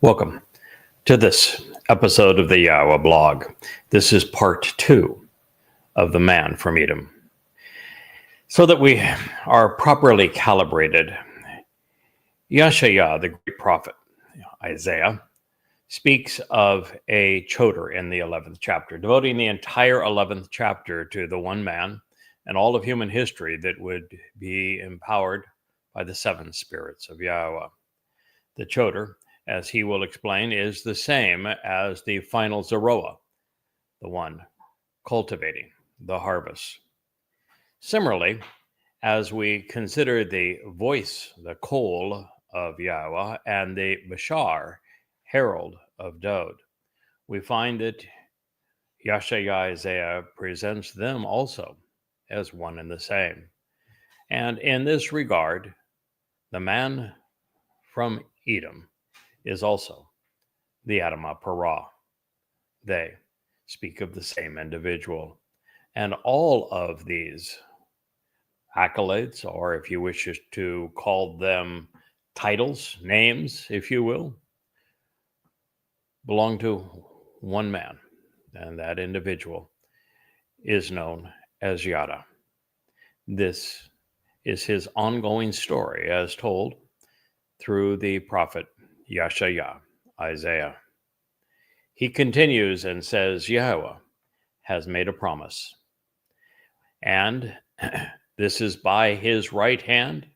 Welcome to this episode of the YAHOWAH blog. This is part 2 of The Man from Edom. So that we are properly calibrated, Yeshayah, the great prophet, Isaiah, speaks of a choder in the 11th chapter, devoting the entire 11th chapter to the one man and all of human history that would be empowered by the 7 spirits of YAHOWAH. The choder, as he will explain, is the same as the final Zeroah, the one cultivating the harvest. Similarly, as we consider the voice, the call of YAHOWAH, and the Bashar, herald of Dod, we find that Yeshayah Isaiah presents them also as one and the same. And in this regard, the man from Edom is also the Edom Part. They speak of the same individual. And all of these accolades, or if you wish to call them titles, names, if you will, belong to one man. And that individual is known as Yada. This is his ongoing story as told through the prophet Yeshayah Isaiah. He continues and says, YAHOWAH has made a promise. And this is by his right hand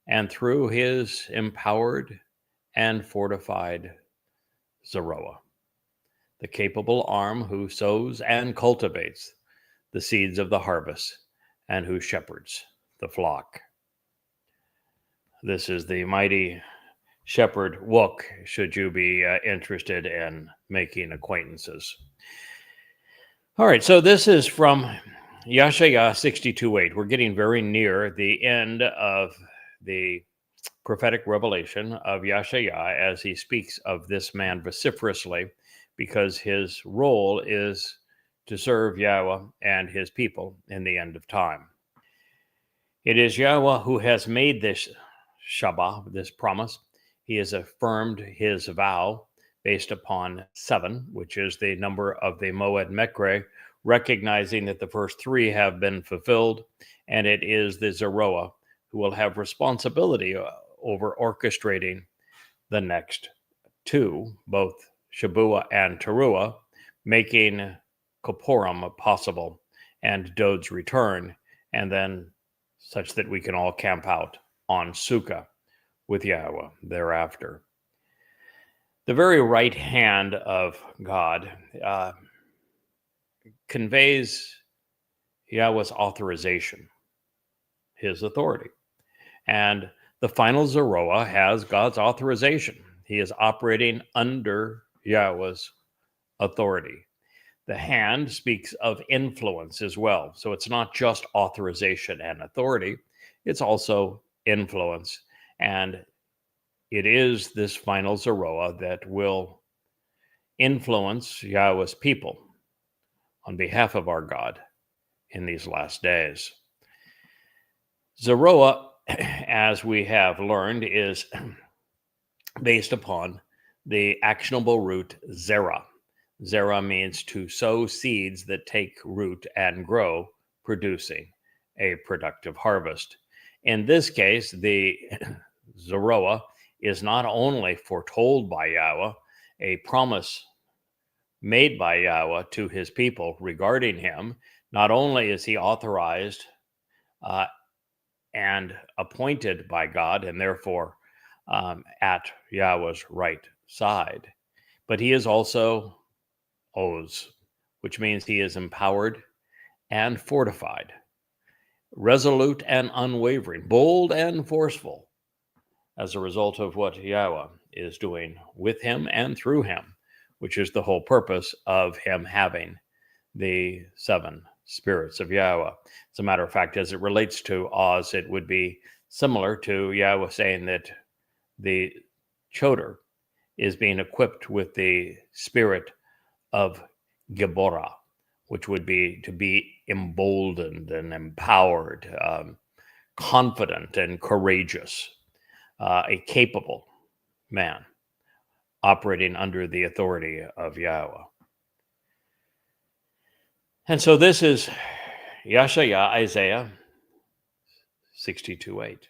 and through his empowered and fortified Zeroah, the capable arm who sows and cultivates the seeds of the harvest and who shepherds the flock. This is the mighty shepherd Wook, should you be interested in making acquaintances. All right, so this is from Yeshayah 62:8. We're getting very near the end of the prophetic revelation of Yeshayah as he speaks of this man vociferously, because his role is to serve YAHOWAH and his people in the end of time. It is YAHOWAH who has made this Shabat, this promise. He has affirmed his vow based upon 7, which is the number of the Moed Mekre, recognizing that the first 3 have been fulfilled, and it is the Zeroah who will have responsibility over orchestrating the next 2, both Shabuah and Teruah, making Kippurim possible and Dod's return, and then such that we can all camp out on Sukkah with YAHOWAH thereafter. The very right hand of God conveys YAHOWAH's authorization, his authority. And the final Zeroah has God's authorization. He is operating under YAHOWAH's authority. The hand speaks of influence as well. So it's not just authorization and authority, it's also influence. And it is this final Zeroah that will influence YAHOWAH's people on behalf of our God in these last days. Zeroah, as we have learned, is based upon the actionable root zerah. Zerah means to sow seeds that take root and grow, producing a productive harvest. In this case, the Zeroah is not only foretold by YAHOWAH, a promise made by YAHOWAH to his people regarding him. Not only is he authorized and appointed by God, and therefore at YAHOWAH's right side, but he is also Oz, which means he is empowered and fortified, resolute and unwavering, bold and forceful, as a result of what YAHOWAH is doing with him and through him, which is the whole purpose of him having the 7 spirits of YAHOWAH. As a matter of fact, as it relates to Oz, it would be similar to YAHOWAH saying that the choder is being equipped with the spirit of Geborah, which would be to be emboldened and empowered, confident and courageous, a capable man operating under the authority of Yahowah. And so this is Yashayah, Isaiah 62:8.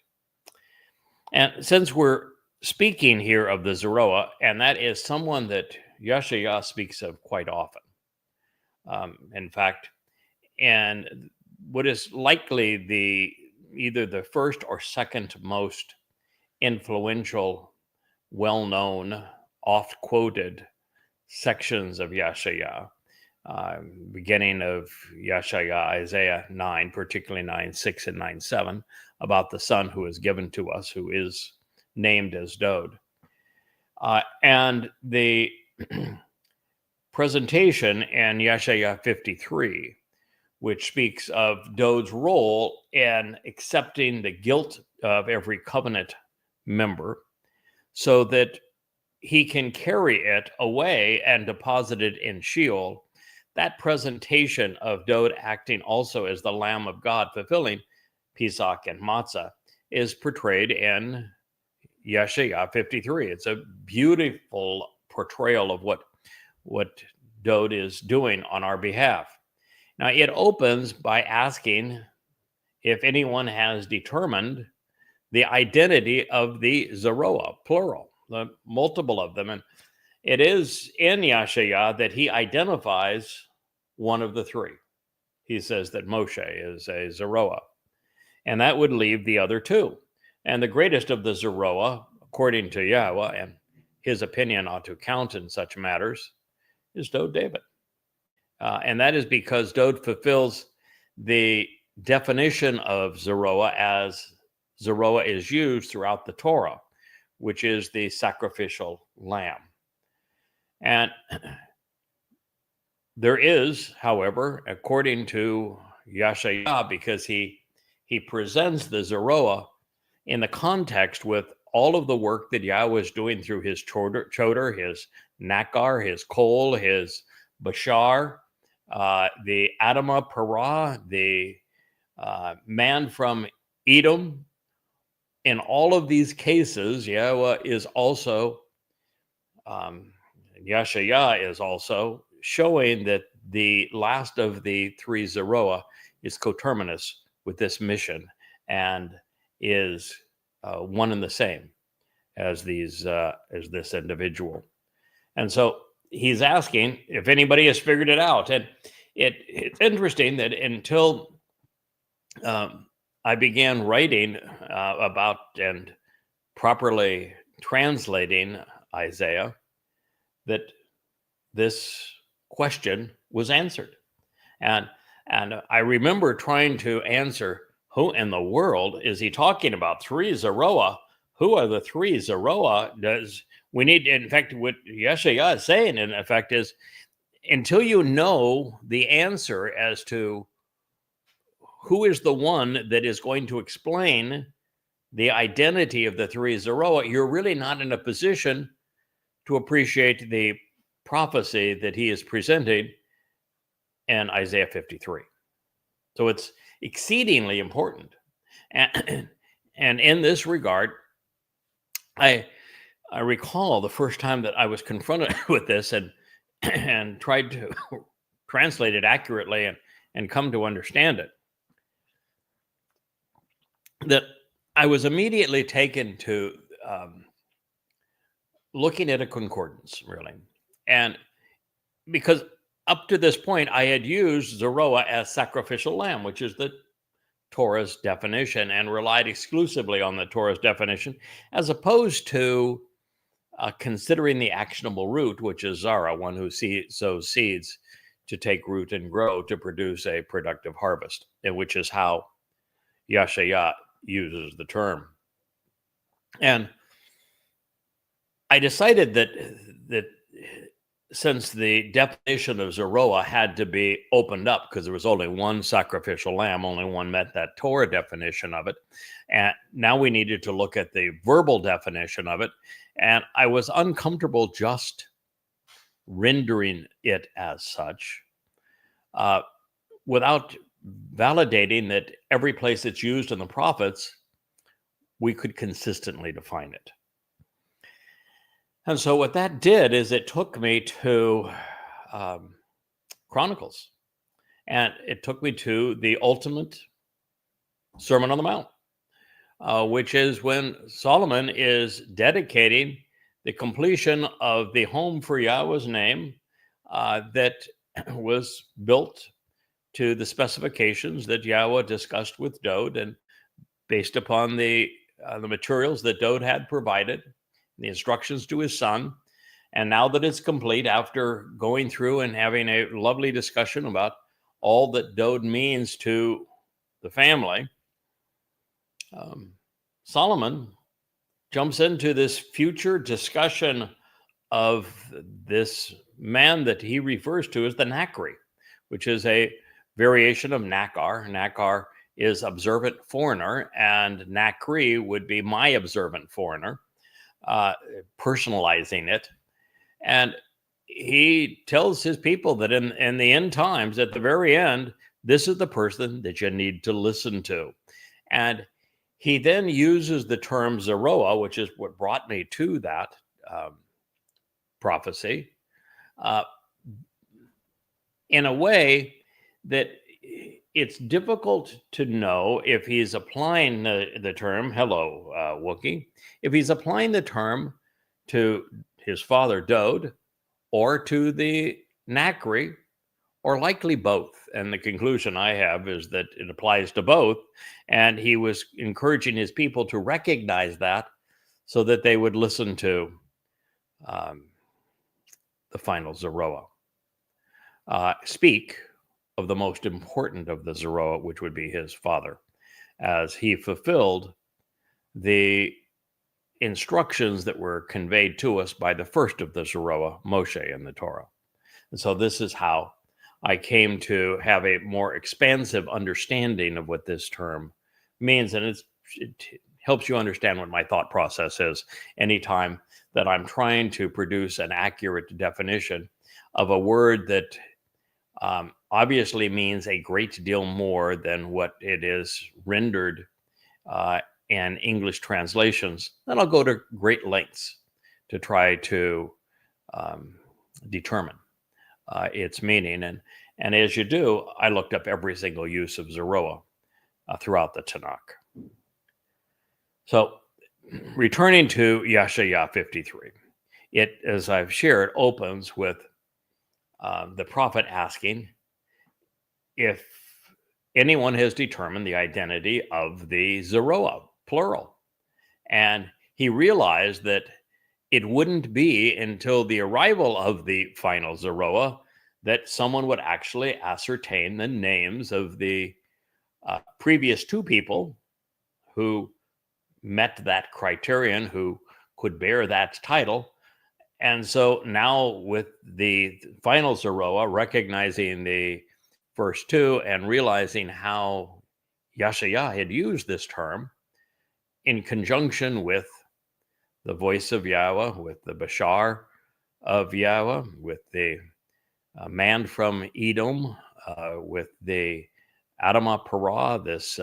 And since we're speaking here of the Zeroah, and that is someone that Yashayah speaks of quite often. In fact, and what is likely either the first or second most influential, well-known, oft-quoted sections of Yashayah, beginning of Yashayah, Isaiah 9, particularly 9:6 and 9:7, about the son who is given to us, who is named as Dod. And the presentation in Yashayah 53, which speaks of Dod's role in accepting the guilt of every covenant member so that he can carry it away and deposit it in Sheol. That presentation of Dod acting also as the Lamb of God, fulfilling Pesach and Matzah, is portrayed in Yashayah 53. It's a beautiful portrayal of what Dod is doing on our behalf. Now, it opens by asking if anyone has determined the identity of the Zeroah, plural, the multiple of them. And it is in Yashayah that he identifies one of the three. He says that Moshe is a Zeroah, and that would leave the other two. And the greatest of the Zeroah, according to Yahowah, and his opinion ought to count in such matters, is Dod David. And that is because Dod fulfills the definition of Zeroah as Zeroah is used throughout the Torah, which is the sacrificial lamb. And there is, however, according to Yashayah, because he presents the Zeroah in the context with all of the work that Yahweh is doing through his Choder, his Nakar, his Kol, his Bashar, the Adamah Parah, the man from Edom. In all of these cases, Yahweh is also, Yashayah is also showing that the last of the three Zeroah is coterminous with this mission and is one and the same as this individual. And so he's asking if anybody has figured it out. And it's interesting that until I began writing about and properly translating Isaiah, that this question was answered. And I remember trying to answer, who in the world is he talking about? Three Zeroah? Who are the three Zeroah? We need, in fact, what Yeshayah is saying, in effect, is until you know the answer as to who is the one that is going to explain the identity of the three Zeroah, you're really not in a position to appreciate the prophecy that he is presenting in Isaiah 53. So it's exceedingly important. And in this regard, I recall the first time that I was confronted with this and tried to translate it accurately and come to understand it, that I was immediately taken to looking at a concordance, really. And because up to this point, I had used Zeroah as sacrificial lamb, which is the Torah's definition, and relied exclusively on the Torah's definition, as opposed to considering the actionable root, which is Zara, one who sows seeds to take root and grow to produce a productive harvest, and which is how Yashayah uses the term. And I decided that since the definition of Zeroah had to be opened up because there was only one sacrificial lamb, only one met that Torah definition of it, and now we needed to look at the verbal definition of it, and I was uncomfortable just rendering it as such without validating that every place it's used in the prophets, we could consistently define it. And so what that did is it took me to Chronicles, and it took me to the ultimate Sermon on the Mount, which is when Solomon is dedicating the completion of the home for Yahweh's name that was built to the specifications that Yahweh discussed with Dode, and based upon the materials that Dode had provided, the instructions to his son. And now that it's complete, after going through and having a lovely discussion about all that Dode means to the family, Solomon jumps into this future discussion of this man that he refers to as the Nakri, which is a variation of Nakar. Nakar is observant foreigner, and Nakri would be my observant foreigner, personalizing it. And he tells his people that in the end times, at the very end, this is the person that you need to listen to. And he then uses the term Zeroah, which is what brought me to that prophecy, in a way that it's difficult to know if he's applying the term, hello, Wookie, if he's applying the term to his father, Dode, or to the Nakri, or likely both. And the conclusion I have is that it applies to both. And he was encouraging his people to recognize that so that they would listen to the final Zeroah. Speak of the most important of the Zeroah, which would be his father, as he fulfilled the instructions that were conveyed to us by the first of the Zeroah, Moshe, in the Torah. And so this is how I came to have a more expansive understanding of what this term means. And it helps you understand what my thought process is anytime that I'm trying to produce an accurate definition of a word that obviously means a great deal more than what it is rendered in English translations. Then I'll go to great lengths to try to determine its meaning. And as you do, I looked up every single use of Zeroah throughout the Tanakh. So returning to Yahowah 53, it, as I've shared, opens with the prophet asking if anyone has determined the identity of the Zeroah, plural. And he realized that it wouldn't be until the arrival of the final Zeroah that someone would actually ascertain the names of the previous two people who met that criterion, who could bear that title. And so now with the final Zeroah, recognizing the first two and realizing how Yahowah had used this term in conjunction with the voice of Yahweh, with the Bashar of Yahweh, with the man from Edom, with the Edom Part Two, this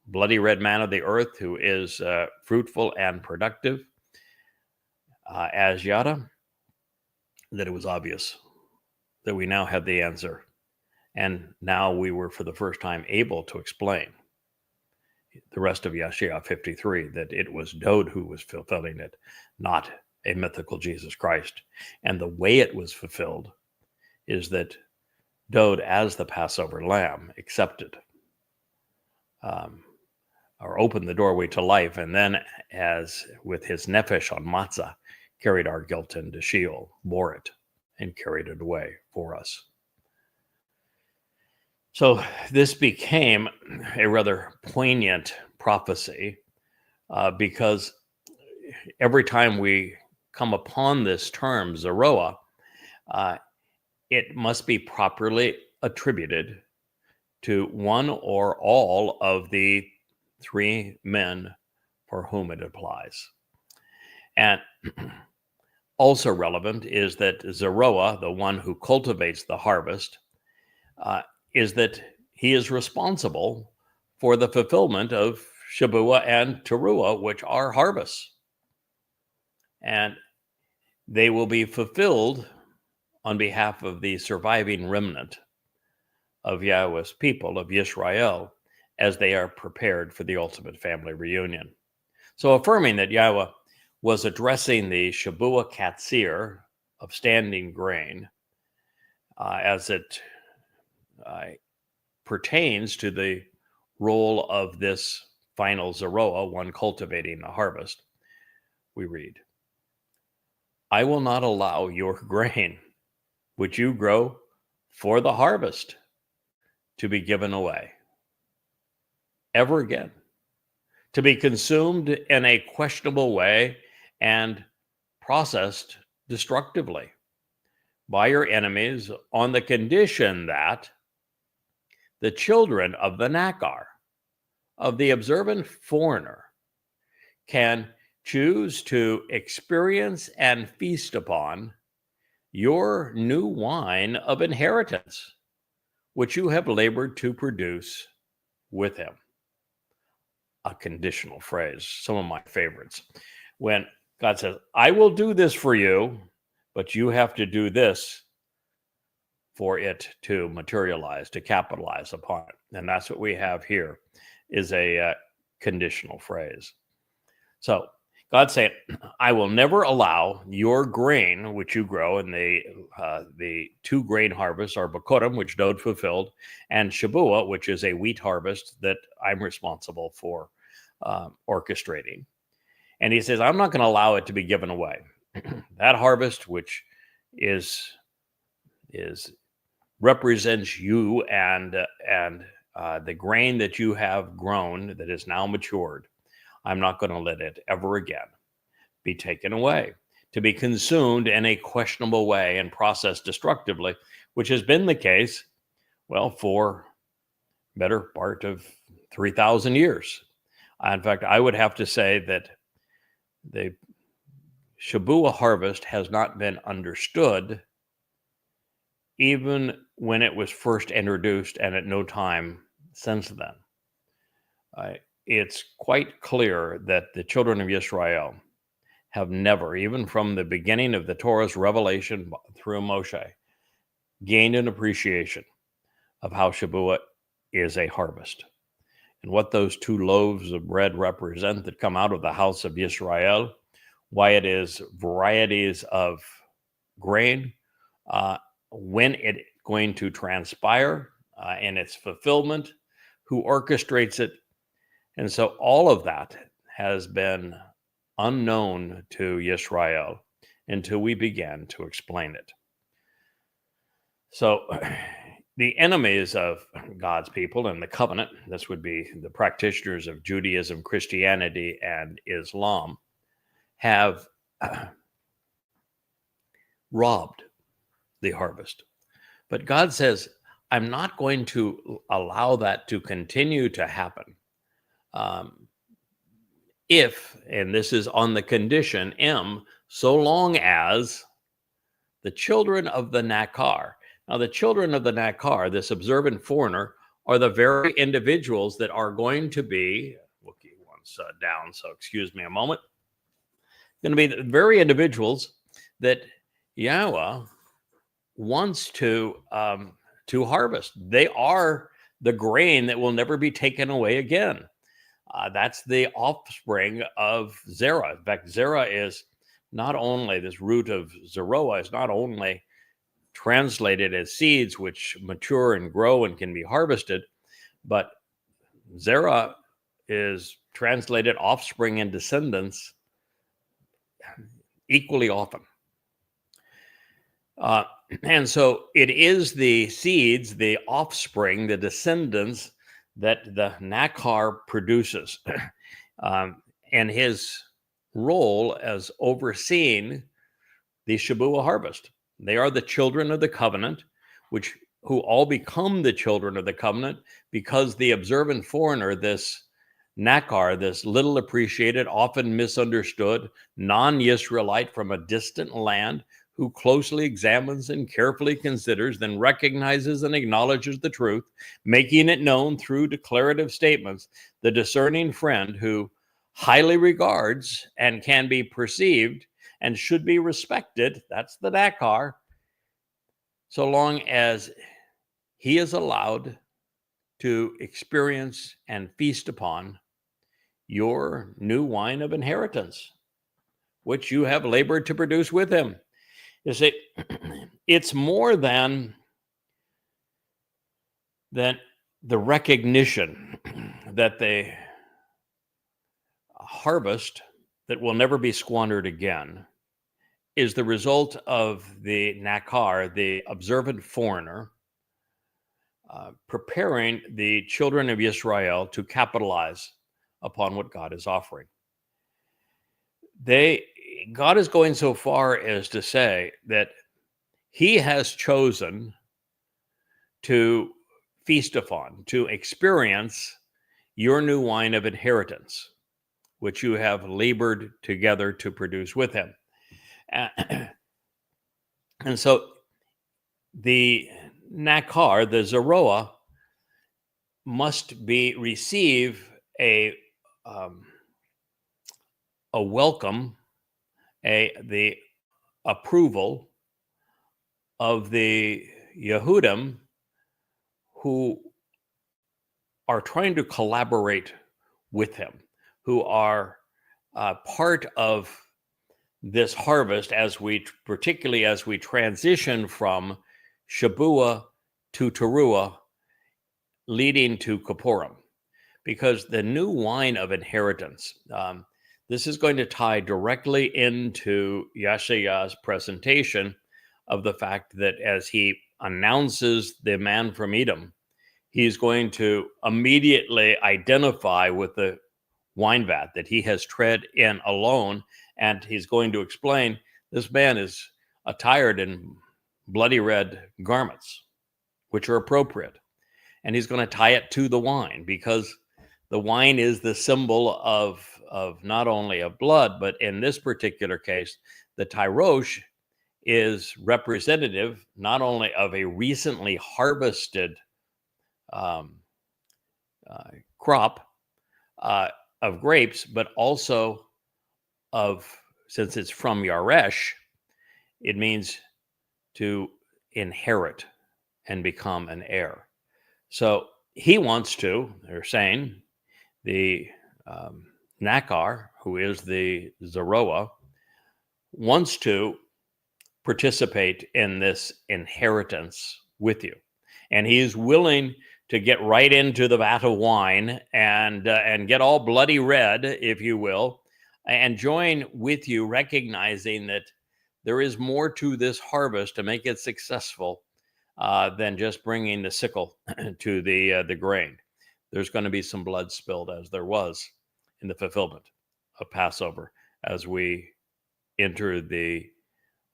bloody red man of the earth who is fruitful and productive as Yada, that it was obvious that we now had the answer. And now we were for the first time able to explain the rest of Yahowah 53, that it was Dode who was fulfilling it, not a mythical Jesus Christ. And the way it was fulfilled is that Dode, as the Passover lamb, accepted or opened the doorway to life, and then as with his nefesh on matzah, carried our guilt into Sheol, bore it, and carried it away for us. So this became a rather poignant prophecy because every time we come upon this term, Zeroah, it must be properly attributed to one or all of the three men for whom it applies. And also relevant is that Zeroah, the one who cultivates the harvest, is that he is responsible for the fulfillment of Shabuah and Teruah, which are harvests. and they will be fulfilled on behalf of the surviving remnant of Yahweh's people, of Yisrael, as they are prepared for the ultimate family reunion. So affirming that Yahweh was addressing the Shabua Katsir of standing grain as it pertains to the role of this final Zeroah, one cultivating the harvest, we read, I will not allow your grain, which you grow for the harvest, to be given away ever again, to be consumed in a questionable way and processed destructively by your enemies, on the condition that the children of the Nakar, of the observant foreigner, can choose to experience and feast upon your new wine of inheritance, which you have labored to produce with him. A conditional phrase, some of my favorites. When God says, I will do this for you, but you have to do this for it to materialize, to capitalize upon it. And that's what we have here, is a conditional phrase. So God said, I will never allow your grain, which you grow in the two grain harvests, are Bakurim, which Dode fulfilled, and Shabua, which is a wheat harvest that I'm responsible for orchestrating. And he says, I'm not going to allow it to be given away. That harvest, which is represents you and the grain that you have grown that is now matured, I'm not going to let it ever again be taken away, to be consumed in a questionable way and processed destructively, which has been the case, well, for better part of 3,000 years. In fact, I would have to say that the Shabua harvest has not been understood even when it was first introduced, and at no time since then. It's quite clear that the children of Israel have never, even from the beginning of the Torah's revelation through Moshe, gained an appreciation of how Shabua is a harvest and what those two loaves of bread represent that come out of the house of Yisrael, why it is varieties of grain, when it's going to transpire in its fulfillment, who orchestrates it. And so all of that has been unknown to Yisrael until we began to explain it. So the enemies of God's people and the covenant, this would be the practitioners of Judaism, Christianity, and Islam, have robbed the harvest. But God says, I'm not going to allow that to continue to happen. If, and this is on the condition M, so long as the children of the Nakar. Now, the children of the Nakar, this observant foreigner, are the very individuals that are going to be, Wookie one's down, so excuse me a moment, going to be the very individuals that Yahweh wants to harvest. They are the grain that will never be taken away again. That's the offspring of Zerah. In fact, Zerah is not only, this root of Zeroah is not only translated as seeds which mature and grow and can be harvested, but Zerah is translated offspring and descendants equally often. And so it is the seeds, the offspring, the descendants that the Nakar produces. And his role as overseeing the Shabua harvest. They are the children of the covenant, who all become the children of the covenant because the observant foreigner, this Nakar, this little appreciated, often misunderstood, non-Yisraelite from a distant land, who closely examines and carefully considers, then recognizes and acknowledges the truth, making it known through declarative statements, the discerning friend who highly regards and can be perceived and should be respected. That's the Nakar, so long as he is allowed to experience and feast upon your new wine of inheritance, which you have labored to produce with him. You see, it's more than the recognition that the harvest that will never be squandered again is the result of the Nakar, the observant foreigner, preparing the children of Israel to capitalize upon what God is offering. God is going so far as to say that he has chosen to feast upon, to experience your new wine of inheritance, which you have labored together to produce with him. And so the Nakar, the Zeroah, must receive a welcome, the approval of the Yehudim who are trying to collaborate with him, who are part of this harvest particularly as we transition from Shabua to Towrah, leading to Kippurim, because the new wine of inheritance, this is going to tie directly into Yeshaya's presentation of the fact that as he announces the man from Edom, he's going to immediately identify with the wine vat that he has tread in alone, and he's going to explain this man is attired in bloody red garments, which are appropriate. And he's going to tie it to the wine, because the wine is the symbol of not only of blood, but in this particular case, the tyrosh is representative not only of a recently harvested crop of grapes, but also since it's from Yaresh, it means to inherit and become an heir. So he wants to, they're saying, the Nakar, who is the Zeroah, wants to participate in this inheritance with you. And he's willing to get right into the vat of wine and get all bloody red, if you will, and join with you, recognizing that there is more to this harvest to make it successful than just bringing the sickle to the grain. There's going to be some blood spilled, as there was in the fulfillment of Passover, as we enter the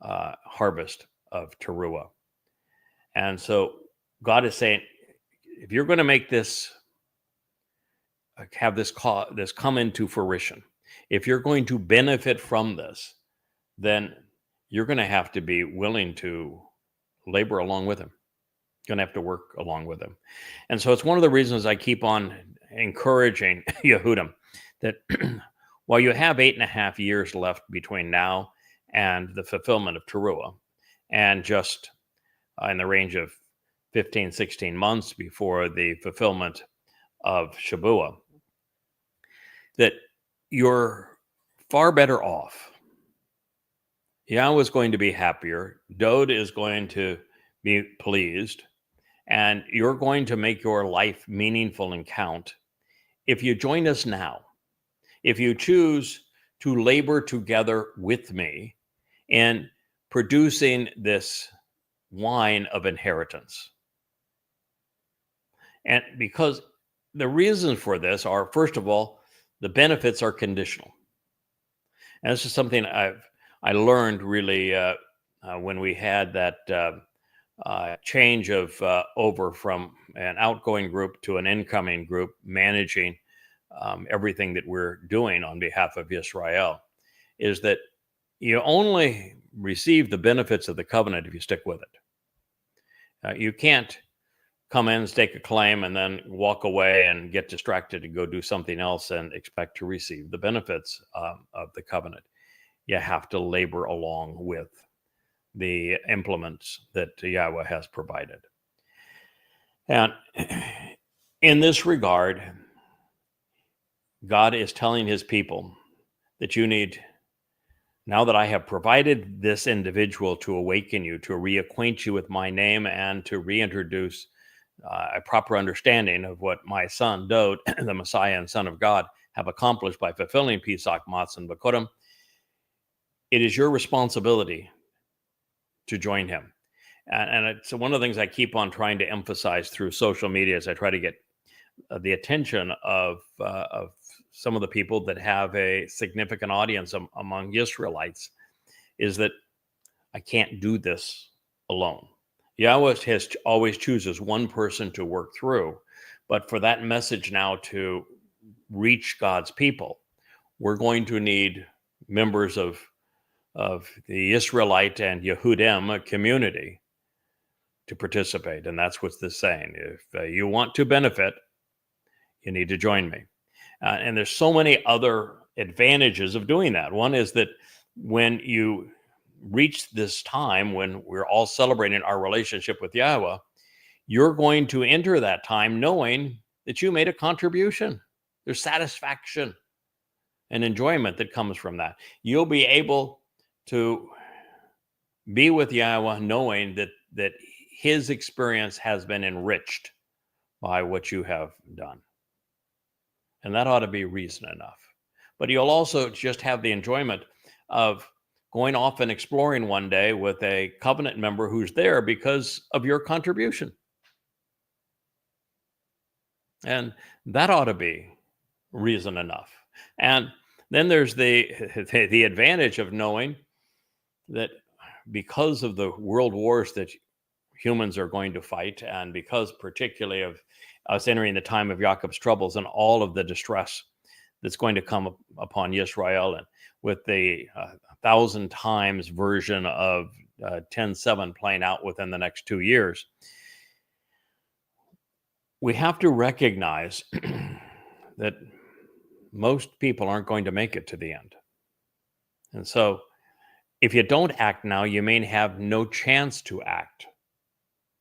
harvest of Towrah. And so God is saying, if you're going to make this, have this come into fruition, if you're going to benefit from this, then you're going to have to be willing to labor along with him. You're going to have to work along with him. And so it's one of the reasons I keep on encouraging Yehudim that while you have 8.5 years left between now and the fulfillment of Towrah, and just in the range of 15, 16 months before the fulfillment of Shabua, that you're far better off. Yahweh is going to be happier. Dode is going to be pleased. And you're going to make your life meaningful and count if you join us now. If you choose to labor together with me in producing this wine of inheritance. And because the reasons for this are, first of all, the benefits are conditional. And this is something I learned really when we had that change of over from an outgoing group to an incoming group, managing everything that we're doing on behalf of Israel, is that you only receive the benefits of the covenant if you stick with it. You can't come in, stake a claim, and then walk away and get distracted and go do something else and expect to receive the benefits of the covenant. you have to labor along with the implements that Yahweh has provided. And in this regard, God is telling his people that you need, now that I have provided this individual to awaken you, to reacquaint you with my name, and to reintroduce a proper understanding of what my son, Dod, the Messiah and Son of God, have accomplished by fulfilling Pesach, Matzah, and Bikurim, it is your responsibility to join him. And it's one of the things I keep on trying to emphasize through social media as I try to get the attention of some of the people that have a significant audience among Israelites, is that I can't do this alone. Yahweh always chooses one person to work through, but for that message now to reach God's people, we're going to need members of the Israelite and Yehudim community to participate. And that's what this is saying. If you want to benefit, you need to join me. And there's so many other advantages of doing that. One is that when you reach this time when we're all celebrating our relationship with Yahweh, you're going to enter that time knowing that you made a contribution. There's satisfaction and enjoyment that comes from that. You'll be able to be with Yahweh knowing that his experience has been enriched by what you have done. And that ought to be reason enough. But you'll also just have the enjoyment of going off and exploring one day with a covenant member who's there because of your contribution. And that ought to be reason enough. And then there's the advantage of knowing that because of the world wars that humans are going to fight, and because particularly of us entering the time of Jacob's troubles and all of the distress that's going to come upon Israel, and with the 1,000 times version of 10:7 playing out within the next 2 years, we have to recognize that most people aren't going to make it to the end. And so if you don't act now, you may have no chance to act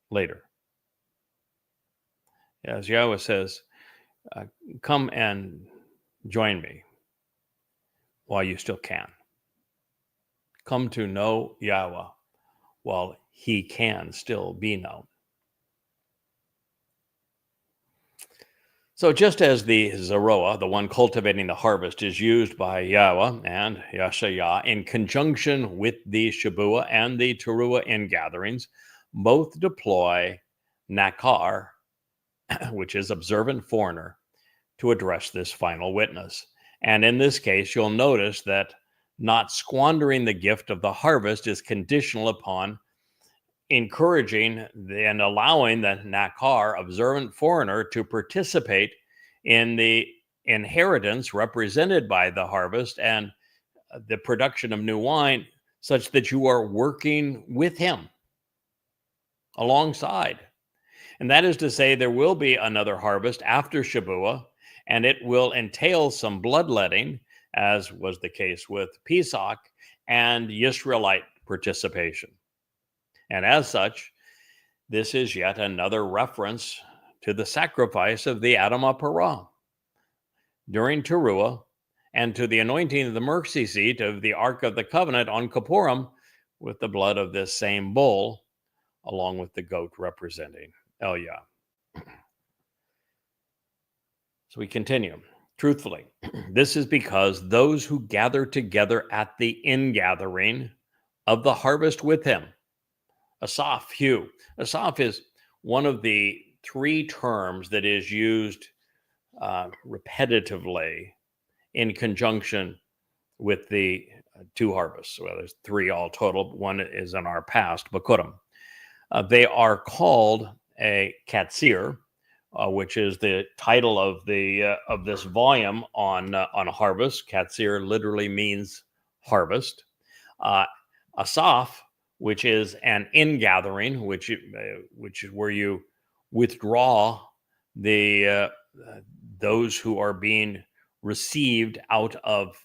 later. As Yahweh says, come and join me while you still can. Come to know Yahweh while he can still be known. So just as the Zeroah, the one cultivating the harvest, is used by Yahweh and Yashayah in conjunction with the Shabuah and the Teruah in gatherings, both deploy Nakar, which is observant foreigner, to address this final witness. And in this case, you'll notice that not squandering the gift of the harvest is conditional upon encouraging and allowing the Nakar, observant foreigner, to participate in the inheritance represented by the harvest and the production of new wine, such that you are working with him alongside. And that is to say, there will be another harvest after Shabuah, and it will entail some bloodletting, as was the case with Pesach, and Israelite participation. And as such, this is yet another reference to the sacrifice of the Edom Part during Teruah, and to the anointing of the mercy seat of the Ark of the Covenant on Kippurim with the blood of this same bull, along with the goat representing Elia. So we continue. Truthfully, this is because those who gather together at the ingathering of the harvest with him, Asaph, Hugh. Asaph is one of the three terms that is used repetitively in conjunction with the two harvests. Well, there's three all total. One is in our past, Bikurim. They are called a katsir, which is the title of this volume on harvest. Katsir literally means harvest. Asaph, which is an ingathering, which is where you withdraw the those who are being received out of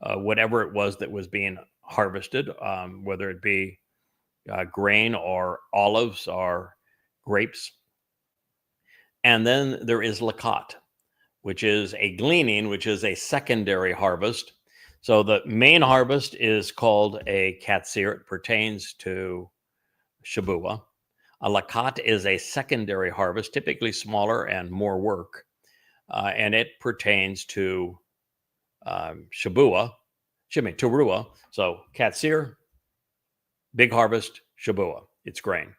whatever it was that was being harvested, whether it be grain or olives or grapes. And then there is lakat, which is a gleaning, which is a secondary harvest. So the main harvest is called a katsir. It pertains to Shabuah. A lakat is a secondary harvest, typically smaller and more work, and it pertains to Shabuah, Teruah. So katsir, big harvest, Shabuah, it's grain.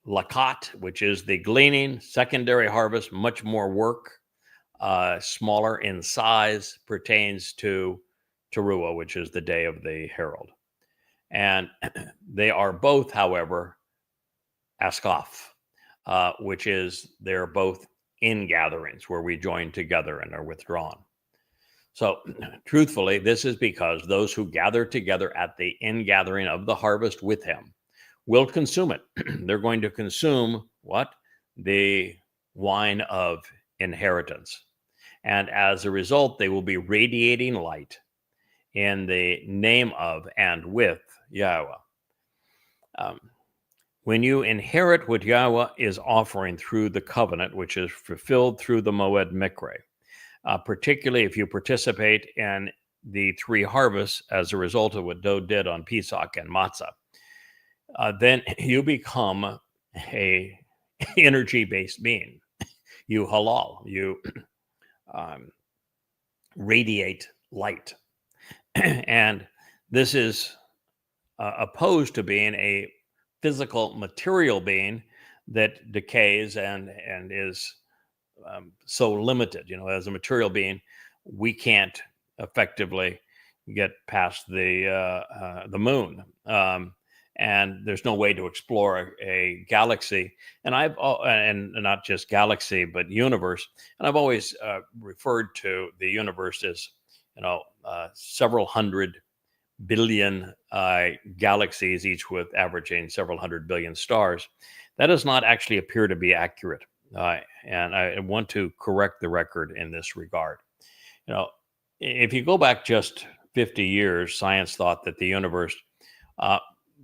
Lakat, which is the gleaning, secondary harvest, much more work, smaller in size, pertains to Teruah, which is the day of the herald. And they are both, however, askaf, which is they're both in gatherings where we join together and are withdrawn. So truthfully, this is because those who gather together at the ingathering of the harvest with him will consume it. They're going to consume what? The wine of inheritance. And as a result, they will be radiating light in the name of and with Yahowah. When you inherit what Yahowah is offering through the covenant, which is fulfilled through the Moed Mikre, particularly if you participate in the three harvests as a result of what Doe did on Pesach and Matzah, then you become a energy-based being. You halal, you radiate light. And this is opposed to being a physical material being that decays and is so limited. As a material being, we can't effectively get past the moon. And there's no way to explore a galaxy, and and not just galaxy, but universe. And I've always referred to the universe as, several hundred billion galaxies, each with averaging several hundred billion stars. That does not actually appear to be accurate, and I want to correct the record in this regard. If you go back just 50 years, science thought that the universe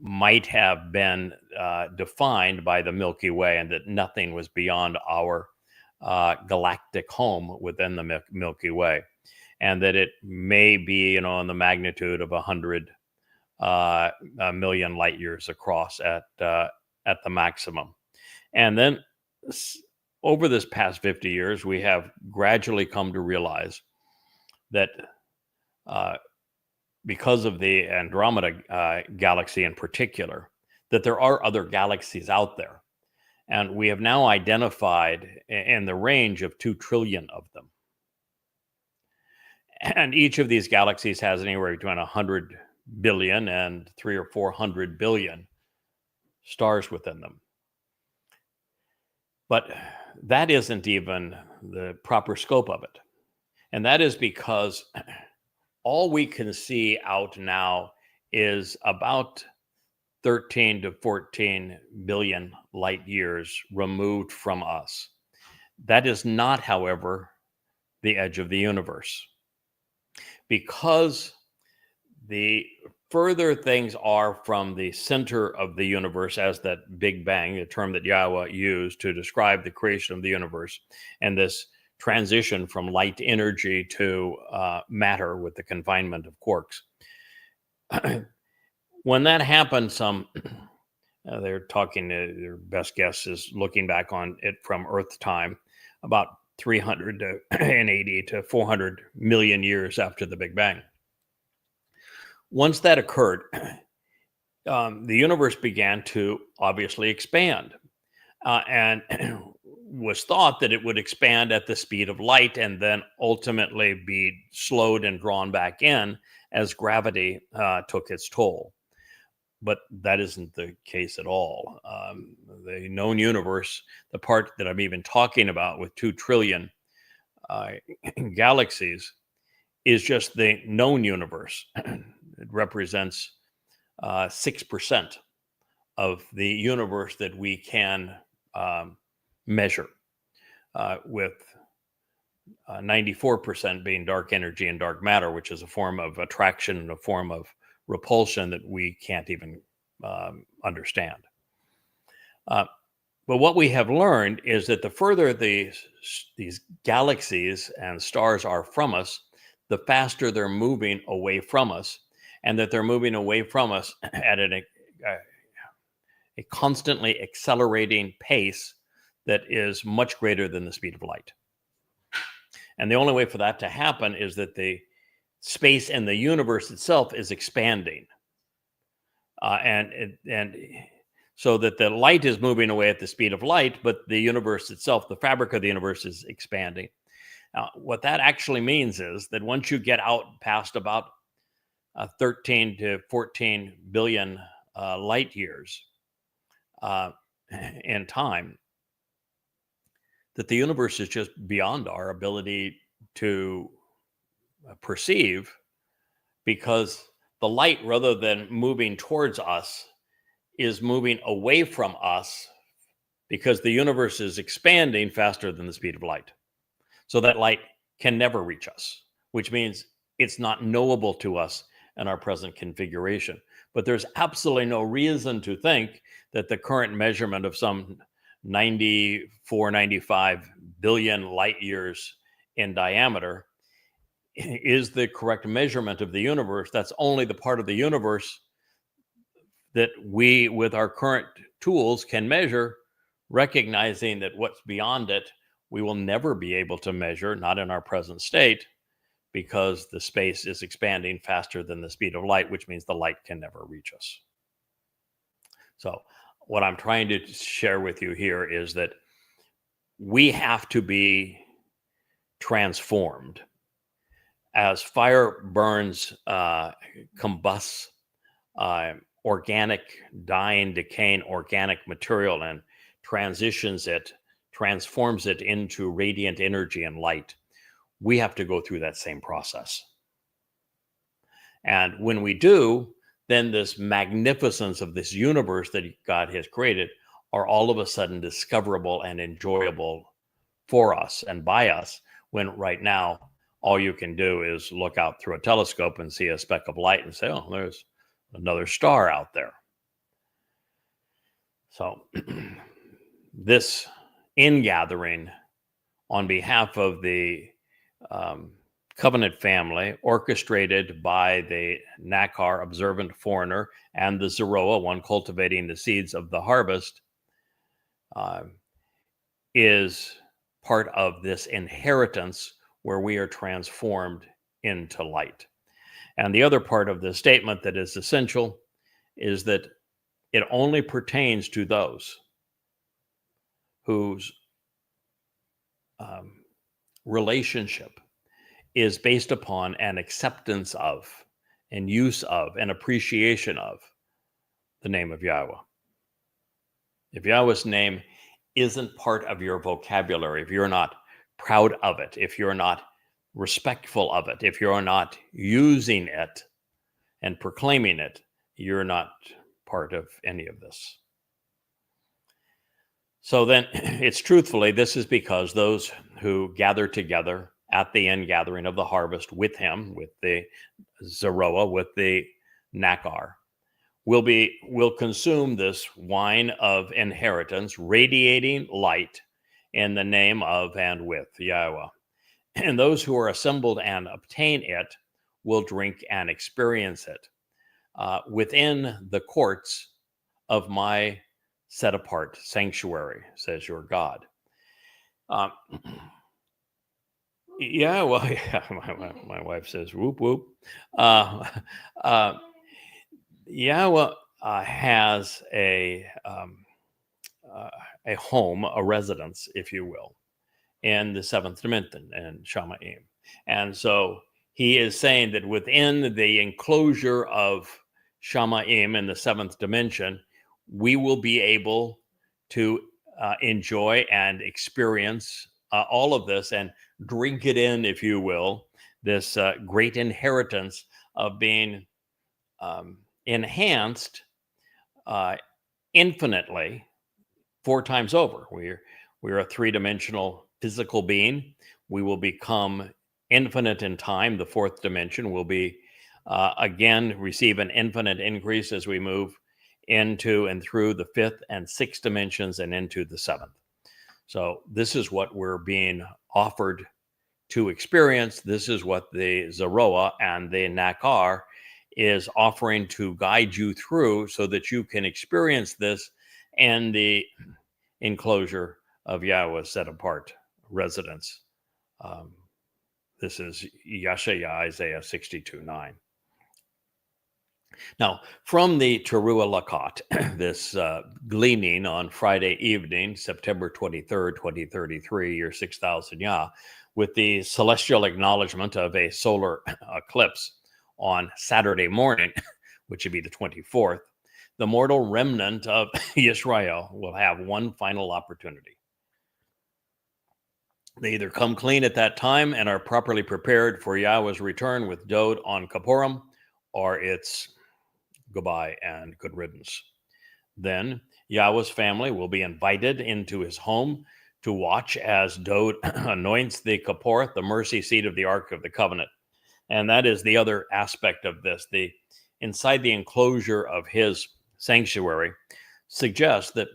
might have been defined by the Milky Way, and that nothing was beyond our galactic home within the Milky Way, and that it may be, in the magnitude of 100 million light years across at the maximum. And then over this past 50 years, we have gradually come to realize that because of the Andromeda galaxy in particular, that there are other galaxies out there. And we have now identified in the range of 2 trillion of them. And each of these galaxies has anywhere between 100 billion and 300 or 400 billion stars within them. But that isn't even the proper scope of it. And that is because all we can see out now is about 13 to 14 billion light years removed from us. That is not, however, the edge of the universe. Because the further things are from the center of the universe, as that Big Bang, a term that Yahowah used to describe the creation of the universe, and this transition from light energy to matter with the confinement of quarks. When that happened, they're talking, their best guess is looking back on it from Earth time, about 380 to 400 million years after the Big Bang. Once that occurred, the universe began to obviously expand, and was thought that it would expand at the speed of light and then ultimately be slowed and drawn back in as gravity took its toll. But that isn't the case at all. The known universe, the part that I'm even talking about with 2 trillion galaxies, is just the known universe. It represents 6% of the universe that we can measure with 94% being dark energy and dark matter, which is a form of attraction and a form of repulsion that we can't even understand. But what we have learned is that the further these galaxies and stars are from us, the faster they're moving away from us, and that they're moving away from us at a constantly accelerating pace that is much greater than the speed of light. And the only way for that to happen is that the space and the universe itself is expanding. And so that the light is moving away at the speed of light, but the universe itself, the fabric of the universe, is expanding. Now, what that actually means is that once you get out past about 13 to 14 billion light years in time, that the universe is just beyond our ability to perceive, because the light, rather than moving towards us, is moving away from us, because the universe is expanding faster than the speed of light. So that light can never reach us, which means it's not knowable to us in our present configuration. But there's absolutely no reason to think that the current measurement of some 94, 95 billion light years in diameter is the correct measurement of the universe. That's only the part of the universe that we, with our current tools, can measure, recognizing that what's beyond it, we will never be able to measure, not in our present state, because the space is expanding faster than the speed of light, which means the light can never reach us. So what I'm trying to share with you here is that we have to be transformed. As fire burns, combusts organic, dying, decaying organic material and transforms it into radiant energy and light, we have to go through that same process. And when we do, then this magnificence of this universe that God has created are all of a sudden discoverable and enjoyable for us and by us, when right now all you can do is look out through a telescope and see a speck of light and say, oh, there's another star out there. So this ingathering on behalf of the covenant family, orchestrated by the Nakar, observant foreigner, and the Zeroah, one cultivating the seeds of the harvest, is part of this inheritance where we are transformed into light. And the other part of the statement that is essential is that it only pertains to those whose relationship is based upon an acceptance of and use of and appreciation of the name of Yahweh. If Yahweh's name isn't part of your vocabulary, if you're not proud of it, if you're not respectful of it, if you're not using it and proclaiming it, you're not part of any of this. So then it's truthfully, this is because those who gather together at the end gathering of the harvest with him, with the Zeroah, with the Nakar, will consume this wine of inheritance, radiating light in the name of and with Yahweh. And those who are assembled and obtain it will drink and experience it within the courts of my set apart sanctuary, says your God. Well, my wife says, whoop, whoop. Yahweh has a home, a residence, if you will, in the seventh dimension, in Shamaim. And so he is saying that within the enclosure of Shamaim in the seventh dimension, we will be able to enjoy and experience all of this and drink it in, if you will, this great inheritance of being enhanced infinitely 4 times over. We're a 3-dimensional physical being. We will become infinite in time. The fourth dimension will be, again, receive an infinite increase as we move into and through the fifth and sixth dimensions and into the seventh. So this is what we're being offered to experience. This is what the Zeroah and the Nakar is offering to guide you through so that you can experience this and the enclosure of Yahweh's set apart residence. This is Yashaya, Isaiah 62:9. Now, from the Teruah Lakot, this gleaning on Friday evening, September 23rd, 2033, year 6000 Yah, with the celestial acknowledgement of a solar eclipse on Saturday morning, which would be the 24th, the mortal remnant of Israel will have one final opportunity. They either come clean at that time and are properly prepared for Yahweh's return with Dode on Kippurim, or it's goodbye and good riddance. Then Yahweh's family will be invited into his home to watch as Dode anoints the Kipporeth, the mercy seat of the Ark of the Covenant. And that is the other aspect of this. Inside the enclosure of his sanctuary suggests that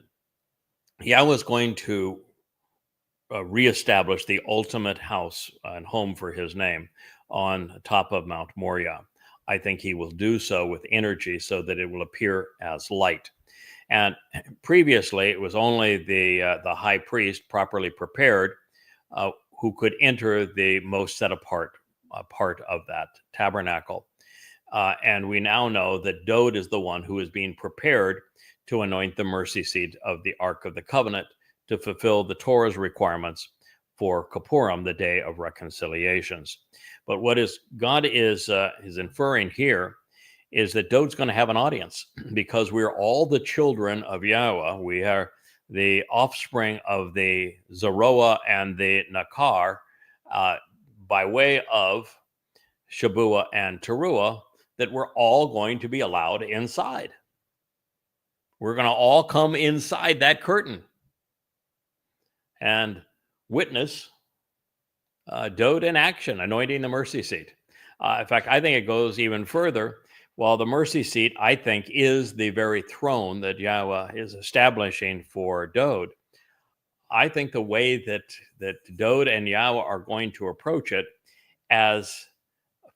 Yahweh is going to reestablish the ultimate house and home for his name on top of Mount Moriah. I think he will do so with energy so that it will appear as light. And previously, it was only the high priest, properly prepared, who could enter the most set apart part of that tabernacle. And we now know that Dode is the one who is being prepared to anoint the mercy seat of the Ark of the Covenant to fulfill the Torah's requirements for Kippurim, the day of reconciliations. But what God is inferring here is that Dode's going to have an audience because we're all the children of Yahweh. We are the offspring of the Zeroah and the Nakar by way of Shabuah and Teruah, that we're all going to be allowed inside. We're going to all come inside that curtain and witness Dode in action, anointing the mercy seat. In fact, I think it goes even further. While the mercy seat, I think, is the very throne that Yahweh is establishing for Dode, I think the way that Dode and Yahweh are going to approach it as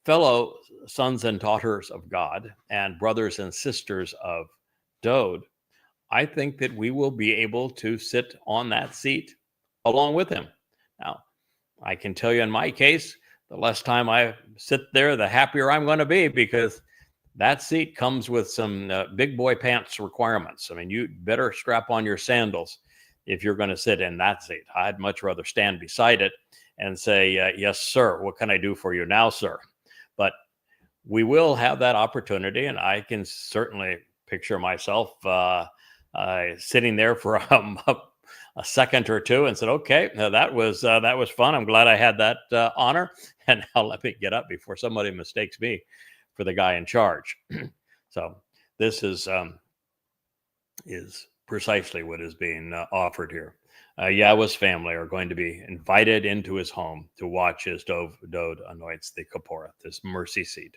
fellow sons and daughters of God and brothers and sisters of Dode, I think that we will be able to sit on that seat along with him. Now, I can tell you in my case, the less time I sit there, the happier I'm going to be, because that seat comes with some big boy pants requirements. I mean, you better strap on your sandals if you're going to sit in that seat. I'd much rather stand beside it and say, yes, sir, what can I do for you now, sir? But we will have that opportunity, and I can certainly picture myself sitting there for a second or two and said, okay, that was fun. I'm glad I had that honor. And now let me get up before somebody mistakes me for the guy in charge. So this is precisely what is being offered here. Yahweh's family are going to be invited into his home to watch as Dode anoints the Kipporeth, this mercy seat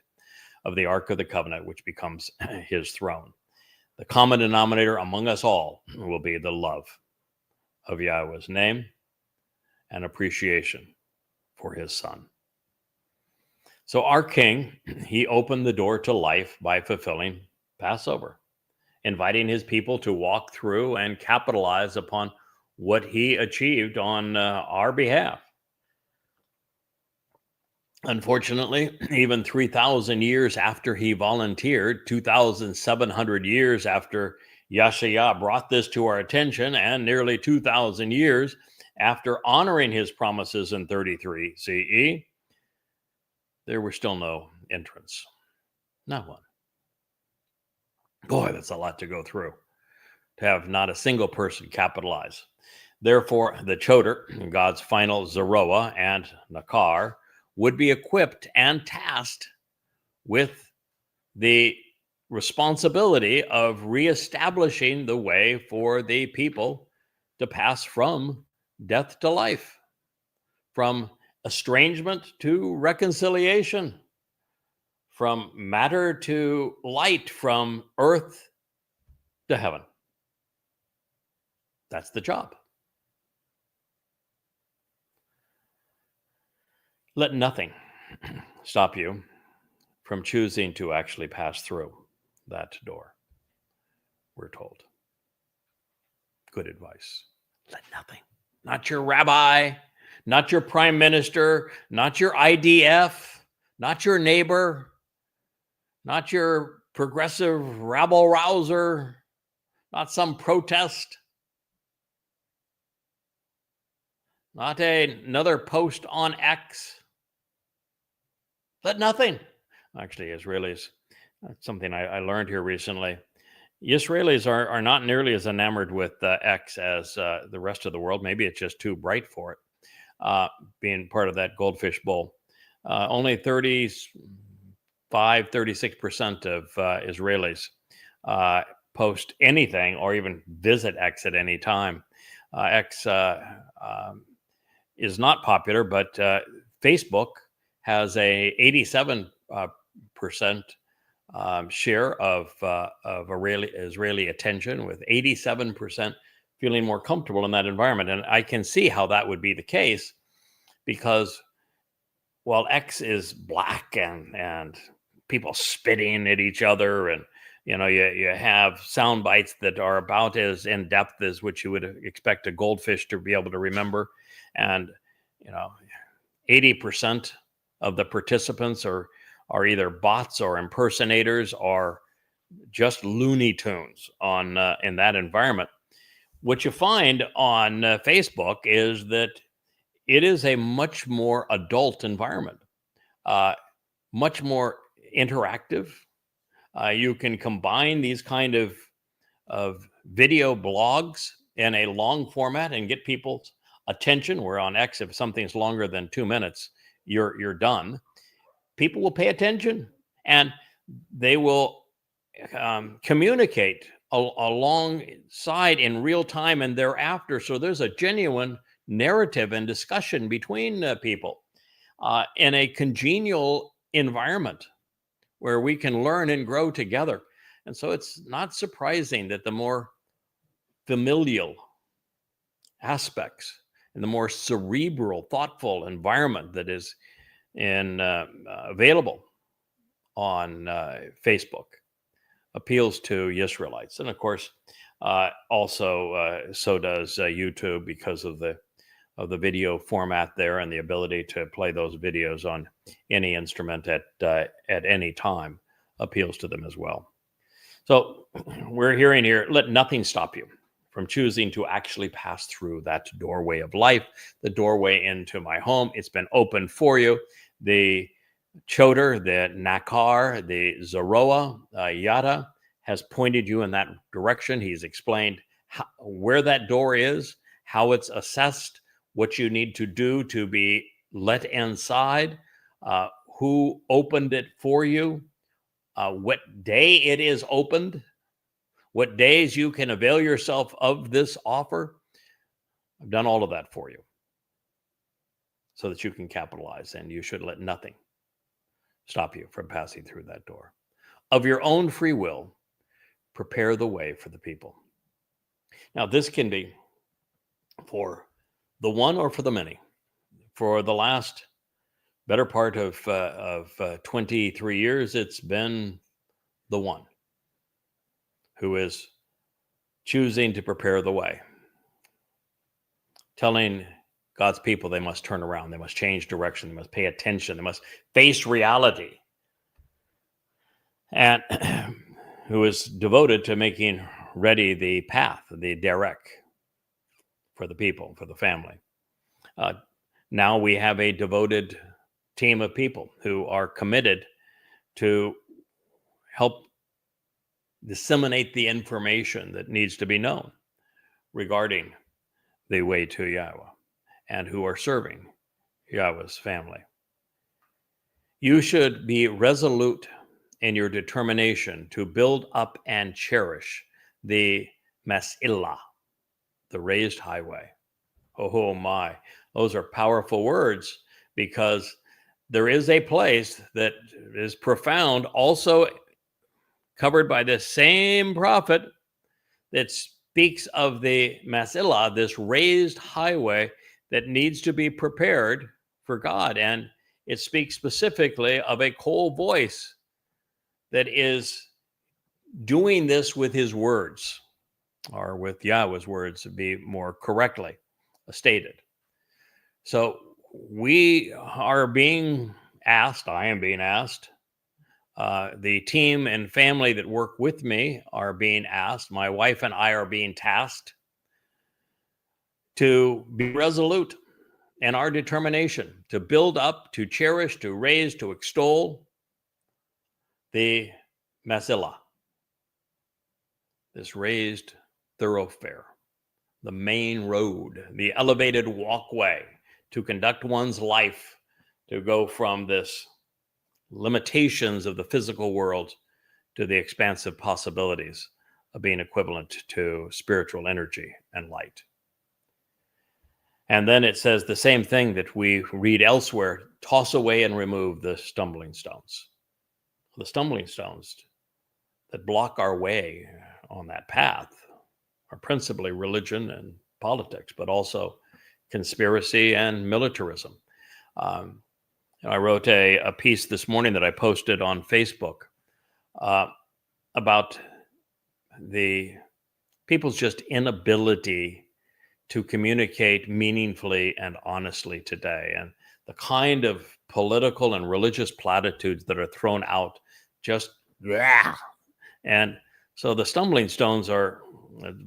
of the Ark of the Covenant, which becomes his throne. The common denominator among us all will be the love of Yahweh's name and appreciation for his son. So our king, he opened the door to life by fulfilling Passover, inviting his people to walk through and capitalize upon what he achieved on our behalf. Unfortunately, even 3,000 years after he volunteered, 2,700 years after Yashaya brought this to our attention, and nearly 2,000 years after honoring his promises in 33 CE, there were still no entrants. Not one. Boy, that's a lot to go through, to have not a single person capitalize. Therefore, the Choder, God's final Zeroah and Nakar, would be equipped and tasked with the responsibility of reestablishing the way for the people to pass from death to life. from estrangement to reconciliation, from matter to light, from earth to heaven. That's the job. Let nothing stop you from choosing to actually pass through that door, we're told. Good advice. Let nothing, not your rabbi, not your prime minister, not your IDF, not your neighbor, not your progressive rabble rouser, not some protest, not another post on X. Let nothing. Actually, Israelis, that's something I learned here recently. Israelis are not nearly as enamored with X as the rest of the world. Maybe it's just too bright for it, being part of that goldfish bowl. Only 36% of Israelis post anything or even visit X at any time. X is not popular, but Facebook has a 87% share of Israeli attention, with 87% feeling more comfortable in that environment. And I can see how that would be the case, because while X is black and people spitting at each other, and you have sound bites that are about as in depth as what you would expect a goldfish to be able to remember, and 80% of the participants are either bots or impersonators or just Looney Tunes on in that environment. What you find on Facebook is that it is a much more adult environment, much more interactive. You can combine these kind of video blogs in a long format and get people's attention. Where on X, if something's longer than 2 minutes, you're done. People will pay attention, and they will communicate alongside in real time and thereafter. So there's a genuine narrative and discussion between people in a congenial environment where we can learn and grow together. And so it's not surprising that the more familial aspects and the more cerebral, thoughtful environment that is available on Facebook appeals to Israelites. And of course, also so does YouTube, because of the video format there and the ability to play those videos on any instrument at any time appeals to them as well. So we're hearing here, let nothing stop you from choosing to actually pass through that doorway of life, the doorway into my home. It's been opened for you. The Choder, the Nakar, the Zeroah, Yada has pointed you in that direction. He's explained where that door is, how it's assessed, what you need to do to be let inside, who opened it for you, what day it is opened, what days you can avail yourself of this offer. I've done all of that for you so that you can capitalize, and you should let nothing stop you from passing through that door. Of your own free will, prepare the way for the people. Now, this can be for the one or for the many. For the last better part of 23 years, it's been the one who is choosing to prepare the way, telling God's people they must turn around, they must change direction, they must pay attention, they must face reality, and who is devoted to making ready the path, the derek, for the people, for the family. Now we have a devoted team of people who are committed to help disseminate the information that needs to be known regarding the way to Yahowah, and who are serving Yahweh's family. You should be resolute in your determination to build up and cherish the Mesilah, the raised highway Oh my, those are powerful words, because there is a place that is profound, also covered by this same prophet, that speaks of the Masilah, this raised highway that needs to be prepared for God. And it speaks specifically of a cold voice that is doing this with his words, or with Yahweh's words to be more correctly stated. So we are being asked, I am being asked, the team and family that work with me are being asked, my wife and I are being tasked to be resolute in our determination to build up, to cherish, to raise, to extol the Masilah, this raised thoroughfare, the main road, the elevated walkway to conduct one's life, to go from this limitations of the physical world to the expansive possibilities of being equivalent to spiritual energy and light. And then it says the same thing that we read elsewhere: toss away and remove the stumbling stones. The stumbling stones that block our way on that path are principally religion and politics, but also conspiracy and militarism. I wrote a piece this morning that I posted on Facebook about the people's just inability to communicate meaningfully and honestly today, and the kind of political and religious platitudes that are thrown out just, and so the stumbling stones are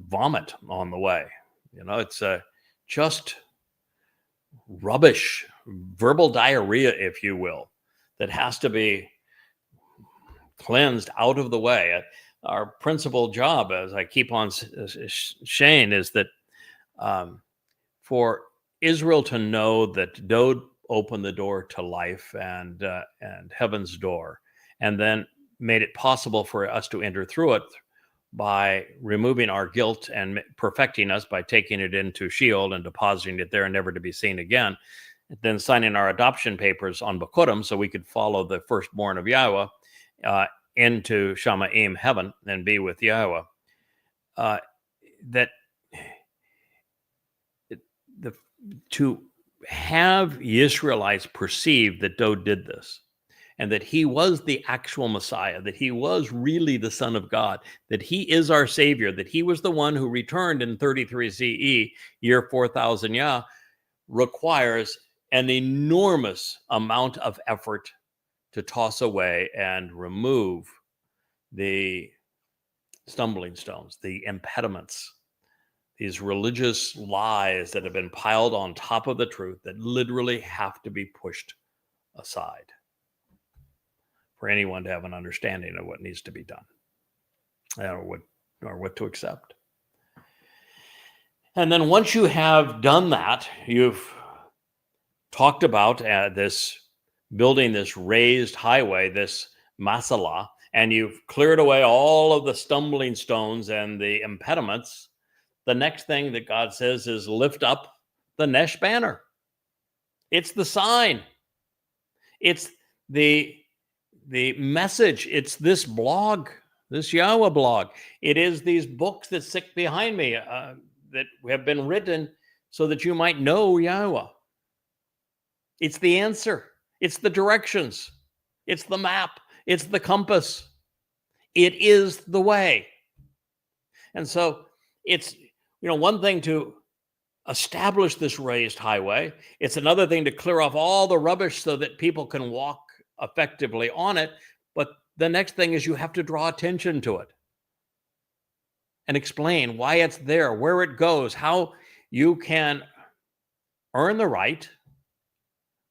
vomit on the way. It's just rubbish, verbal diarrhea, if you will, that has to be cleansed out of the way. Our principal job, as I keep on saying, is that for Israel to know that Dode opened the door to life and heaven's door, and then made it possible for us to enter through it by removing our guilt and perfecting us by taking it into Sheol and depositing it there and never to be seen again, then signing our adoption papers on Bakurim so we could follow the firstborn of Yahweh into Shamaim, heaven, and be with Yahweh. To have the Israelites perceive that Dode did this, and that he was the actual Messiah, that he was really the Son of God, that he is our Savior, that he was the one who returned in 33 CE, year 4000 Yah, requires an enormous amount of effort to toss away and remove the stumbling stones, the impediments, these religious lies that have been piled on top of the truth that literally have to be pushed aside for anyone to have an understanding of what needs to be done, or what to accept. And then once you have done that, you've talked about this building this raised highway, this Masilah, and you've cleared away all of the stumbling stones and the impediments. The next thing that God says is lift up the Nesh banner. It's the sign. It's the message. It's this blog, this Yahweh blog. It is these books that sit behind me that have been written so that you might know Yahweh. It's the answer. It's the directions. It's the map. It's the compass. It is the way. And so it's, one thing to establish this raised highway. It's another thing to clear off all the rubbish so that people can walk effectively on it. But the next thing is you have to draw attention to it and explain why it's there, where it goes, how you can earn the right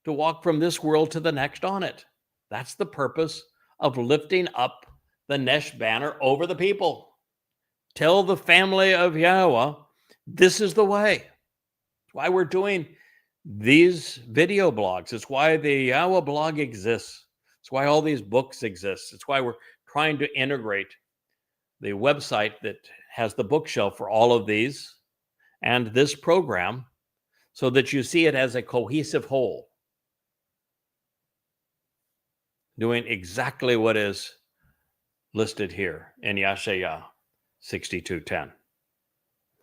to walk from this world to the next on it. That's the purpose of lifting up the Nesh banner over the people. Tell the family of Yahweh, this is the way. It's why we're doing these video blogs. It's why the Yahweh blog exists. It's why all these books exist. It's why we're trying to integrate the website that has the bookshelf for all of these and this program so that you see it as a cohesive whole, doing exactly what is listed here in Yeshaya 62:10.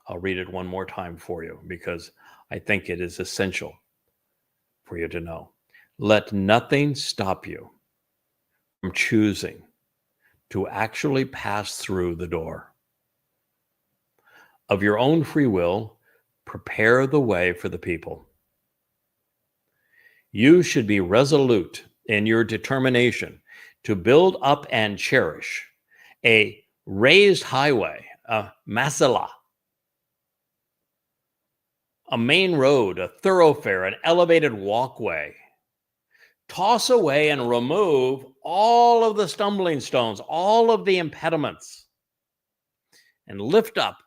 I'll read it one more time for you because I think it is essential for you to know. Let nothing stop you from choosing to actually pass through the door. Of your own free will, prepare the way for the people. You should be resolute in your determination to build up and cherish a raised highway, a masala, a main road, a thoroughfare, an elevated walkway. Toss away and remove all of the stumbling stones, all of the impediments, and lift up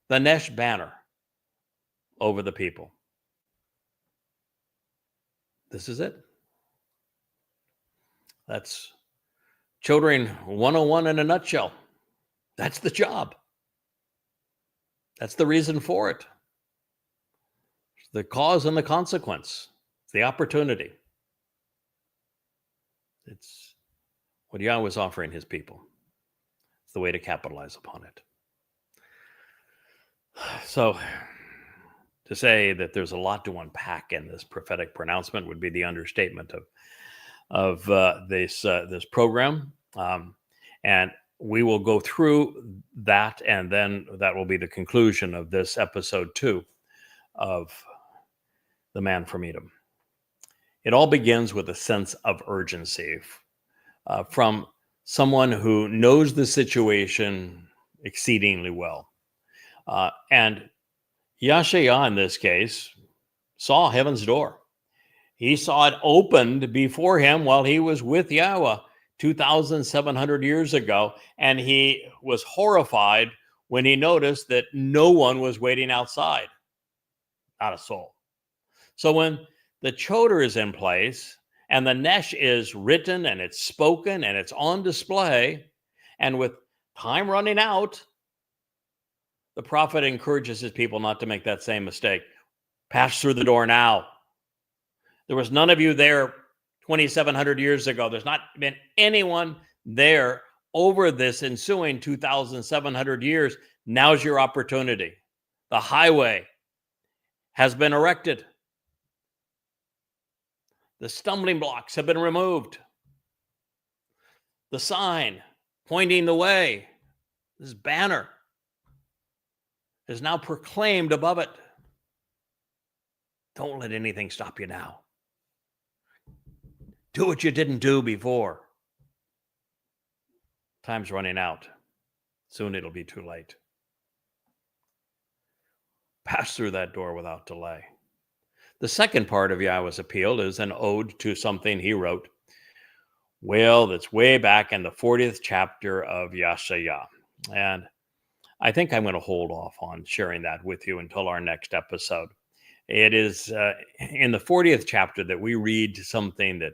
the Nesh banner over the people. This is it. That's Children 101 in a nutshell. That's the job. That's the reason for it. The cause and the consequence, the opportunity. It's what Yahweh is offering his people. It's the way to capitalize upon it. So, to say that there's a lot to unpack in this prophetic pronouncement would be the understatement of this program. And we will go through that, and then that will be the conclusion of this episode 2 of The Man from Edom. It all begins with a sense of urgency from someone who knows the situation exceedingly well. And Yeshaya, in this case, saw heaven's door. He saw it opened before him while he was with Yahweh 2,700 years ago, and he was horrified when he noticed that no one was waiting outside, not a soul. So when the Towrah is in place, and the Nesh is written, and it's spoken, and it's on display, and with time running out, the prophet encourages his people not to make that same mistake. Pass through the door now. There was none of you there 2,700 years ago. There's not been anyone there over this ensuing 2,700 years. Now's your opportunity. The highway has been erected. The stumbling blocks have been removed. The sign pointing the way, this banner, is now proclaimed above it. Don't let anything stop you now. Do what you didn't do before. Time's running out. Soon it'll be too late. Pass through that door without delay. The second part of Yahweh's appeal is an ode to something he wrote. Well, that's way back in the 40th chapter of Yeshaya. And I think I'm going to hold off on sharing that with you until our next episode. It is in the 40th chapter that we read something that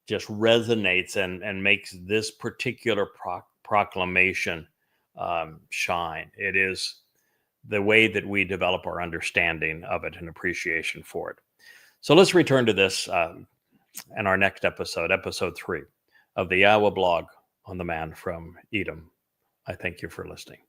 just resonates and makes this particular proclamation shine. It is the way that we develop our understanding of it and appreciation for it. So let's return to this in our next episode, episode 3 of the YAHOWAH blog on the Man from Edom. I thank you for listening.